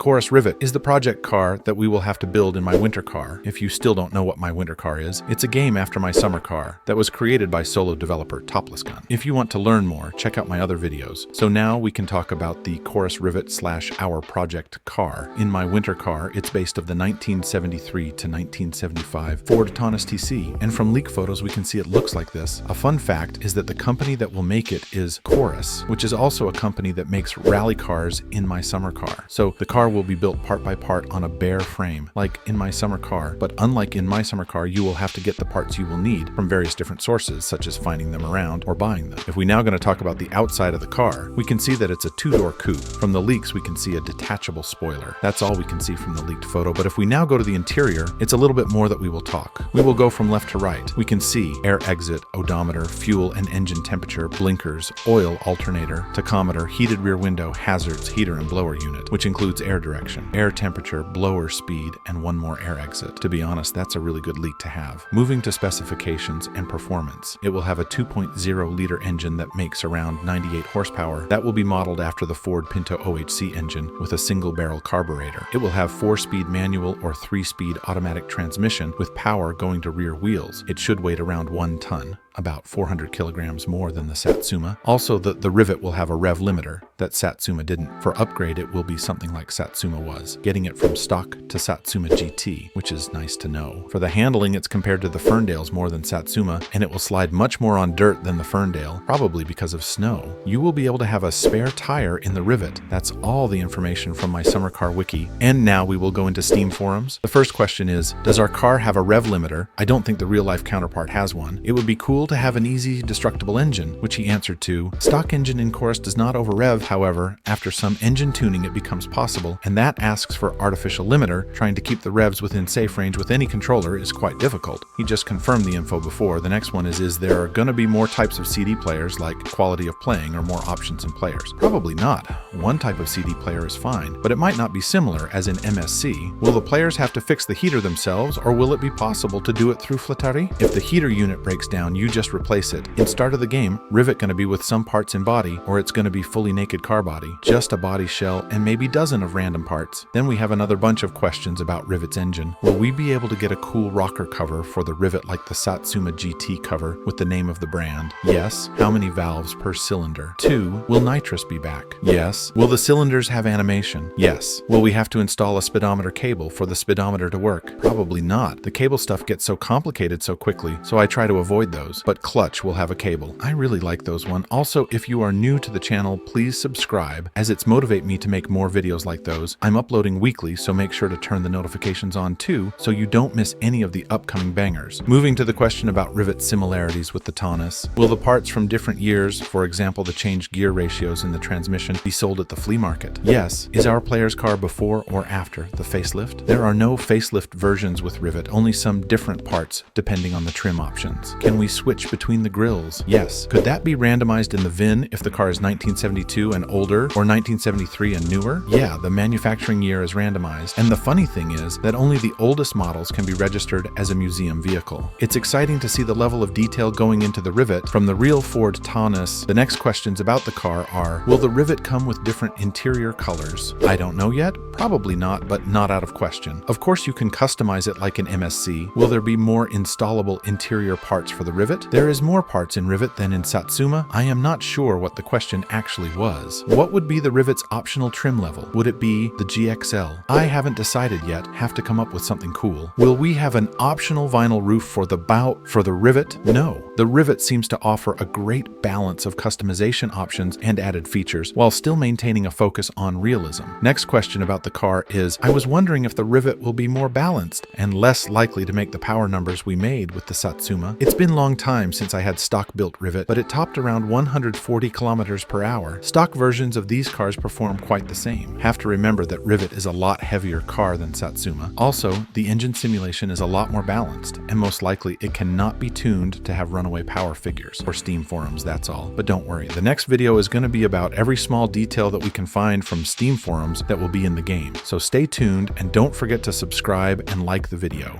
Corris Rivett is the project car that we will have to build in my winter car. If you still don't know what my winter car is, it's a game after my summer car that was created by solo developer Topless Gun. If you want to learn more, check out my other videos. So now we can talk about the Corris Rivett / our project car. In my winter car, it's based of the 1973 to 1975 Ford Taunus TC, and from leak photos we can see it looks like this. A fun fact is that the company that will make it is Corris, which is also a company that makes rally cars in my summer car. So the car will be built part by part on a bare frame, like in my summer car, but unlike in my summer car, you will have to get the parts you will need from various different sources, such as finding them around or buying them. If we now going to talk about the outside of the car, we can see that it's a two-door coupe. From the leaks, we can see a detachable spoiler. That's all we can see from the leaked photo, but if we now go to the interior, it's a little bit more that we will talk. We will go from left to right. We can see air exit, odometer, fuel and engine temperature, blinkers, oil alternator, tachometer, heated rear window, hazards, heater and blower unit, which includes air direction, air temperature, blower speed, and one more air exit. To be honest, that's a really good leak to have. Moving to specifications and performance, it will have a 2.0-liter engine that makes around 98 horsepower. That will be modeled after the Ford Pinto OHC engine with a single-barrel carburetor. It will have 4-speed manual or 3-speed automatic transmission with power going to rear wheels. It should weigh around 1 ton. About 400 kilograms more than the Satsuma. Also, the Rivett will have a rev limiter that Satsuma didn't. For upgrade, it will be something like Satsuma was, getting it from stock to Satsuma GT, which is nice to know. For the handling, it's compared to the Ferndales more than Satsuma, and it will slide much more on dirt than the Ferndale, probably because of snow. You will be able to have a spare tire in the Rivett. That's all the information from my summer car wiki. And now we will go into Steam forums. The first question is, does our car have a rev limiter? I don't think the real-life counterpart has one. It would be cool to have an easy destructible engine, which he answered to. Stock engine in Corris does not over-rev, however. After some engine tuning it becomes possible, and that asks for artificial limiter. Trying to keep the revs within safe range with any controller is quite difficult. He just confirmed the info before. The next one is there going to be more types of CD players, like quality of playing or more options in players? Probably not. One type of CD player is fine, but it might not be similar as in MSC. Will the players have to fix the heater themselves, or will it be possible to do it through Flattari? If the heater unit breaks down, you just replace it. In start of the game, Rivett going to be with some parts in body, or it's going to be fully naked car body, just a body shell, and maybe dozen of random parts. Then we have another bunch of questions about Rivett's engine. Will we be able to get a cool rocker cover for the Rivett like the Satsuma GT cover with the name of the brand? Yes. How many valves per cylinder? 2. Will nitrous be back? Yes. Will the cylinders have animation? Yes. Will we have to install a speedometer cable for the speedometer to work? Probably not. The cable stuff gets so complicated so quickly, so I try to avoid those. But clutch will have a cable. I really like those one. Also, if you are new to the channel, please subscribe, as it's motivate me to make more videos like those. I'm uploading weekly, so make sure to turn the notifications on too, so you don't miss any of the upcoming bangers. Moving to the question about Rivett's similarities with the Taunus. Will the parts from different years, for example the changed gear ratios in the transmission, be sold at the flea market? Yes. Is our player's car before or after the facelift? There are no facelift versions with Rivett, only some different parts depending on the trim options. Can we switch between the grills? Yes. Could that be randomized in the VIN if the car is 1972 and older, or 1973 and newer? Yeah, the manufacturing year is randomized, and the funny thing is that only the oldest models can be registered as a museum vehicle. It's exciting to see the level of detail going into the Rivett from the real Ford Taunus. The next questions about the car are, will the Rivett come with different interior colors? I don't know yet. Probably not, but not out of question. Of course you can customize it like an MSC. Will there be more installable interior parts for the Rivett? There is more parts in Rivett than in Satsuma. I am not sure what the question actually was. What would be the Rivett's optional trim level? Would it be the GXL? I haven't decided yet. Have to come up with something cool. Will we have an optional vinyl roof for the bow for the Rivett? No. The Rivett seems to offer a great balance of customization options and added features, while still maintaining a focus on realism. Next question about the car is, I was wondering if the Rivett will be more balanced and less likely to make the power numbers we made with the Satsuma. It's been a long time since I had stock-built Rivett, but it topped around 140 kilometers per hour. Stock versions of these cars perform quite the same. Have to remember that Rivett is a lot heavier car than Satsuma. Also, the engine simulation is a lot more balanced, and most likely it cannot be tuned to have runaway power figures. For Steam forums, that's all. But don't worry, the next video is going to be about every small detail that we can find from Steam forums that will be in the game. So stay tuned, and don't forget to subscribe and like the video.